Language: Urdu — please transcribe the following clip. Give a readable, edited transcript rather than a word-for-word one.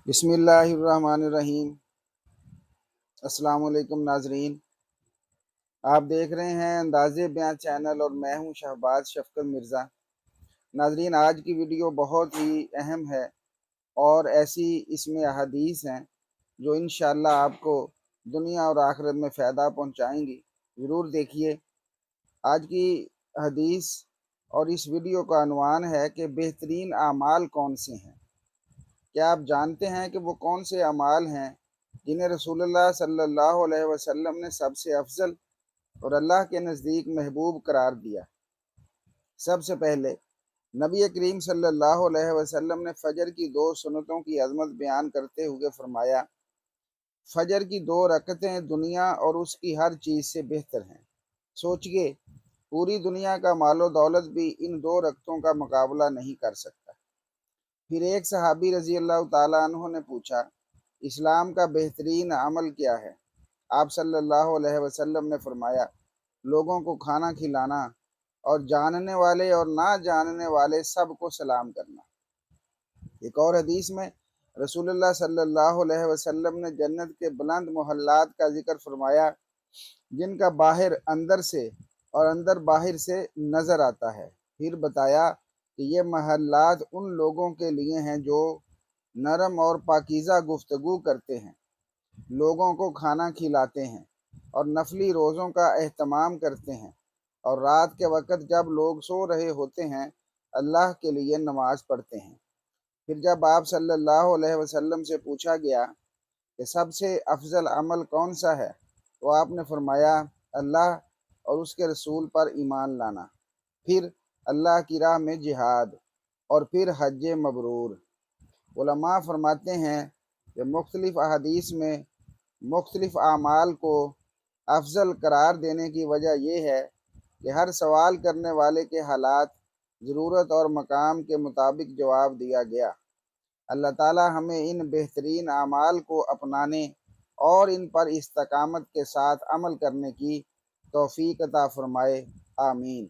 بسم اللہ الرحمن الرحیم۔ السلام علیکم ناظرین، آپ دیکھ رہے ہیں انداز بیاں چینل اور میں ہوں شہباز شفقت مرزا۔ ناظرین، آج کی ویڈیو بہت ہی اہم ہے اور ایسی اس میں احادیث ہیں جو انشاءاللہ آپ کو دنیا اور آخرت میں فائدہ پہنچائیں گی۔ ضرور دیکھیے آج کی حدیث، اور اس ویڈیو کا عنوان ہے کہ بہترین اعمال کون سے ہیں۔ کیا آپ جانتے ہیں کہ وہ کون سے اعمال ہیں جنہیں رسول اللہ صلی اللہ علیہ وسلم نے سب سے افضل اور اللہ کے نزدیک محبوب قرار دیا؟ سب سے پہلے نبی کریم صلی اللہ علیہ وسلم نے فجر کی 2 سنتوں کی عظمت بیان کرتے ہوئے فرمایا، فجر کی 2 رکعتیں دنیا اور اس کی ہر چیز سے بہتر ہیں۔ سوچئے، پوری دنیا کا مال و دولت بھی ان 2 رکعتوں کا مقابلہ نہیں کر سکتا۔ پھر ایک صحابی رضی اللہ تعالیٰ عنہ نے پوچھا، اسلام کا بہترین عمل کیا ہے؟ آپ صلی اللہ علیہ وسلم نے فرمایا، لوگوں کو کھانا کھلانا اور جاننے والے اور نہ جاننے والے سب کو سلام کرنا۔ ایک اور حدیث میں رسول اللہ صلی اللہ علیہ وسلم نے جنت کے بلند محلات کا ذکر فرمایا جن کا باہر اندر سے اور اندر باہر سے نظر آتا ہے۔ پھر بتایا کہ یہ محلات ان لوگوں کے لیے ہیں جو نرم اور پاکیزہ گفتگو کرتے ہیں، لوگوں کو کھانا کھلاتے ہیں اور نفلی روزوں کا اہتمام کرتے ہیں، اور رات کے وقت جب لوگ سو رہے ہوتے ہیں اللہ کے لیے نماز پڑھتے ہیں۔ پھر جب آپ صلی اللہ علیہ وسلم سے پوچھا گیا کہ سب سے افضل عمل کون سا ہے، تو آپ نے فرمایا، اللہ اور اس کے رسول پر ایمان لانا، پھر اللہ کی راہ میں جہاد، اور پھر حج مبرور۔ علماء فرماتے ہیں کہ مختلف احادیث میں مختلف اعمال کو افضل قرار دینے کی وجہ یہ ہے کہ ہر سوال کرنے والے کے حالات، ضرورت اور مقام کے مطابق جواب دیا گیا۔ اللہ تعالی ہمیں ان بہترین اعمال کو اپنانے اور ان پر استقامت کے ساتھ عمل کرنے کی توفیق عطا فرمائے، آمین۔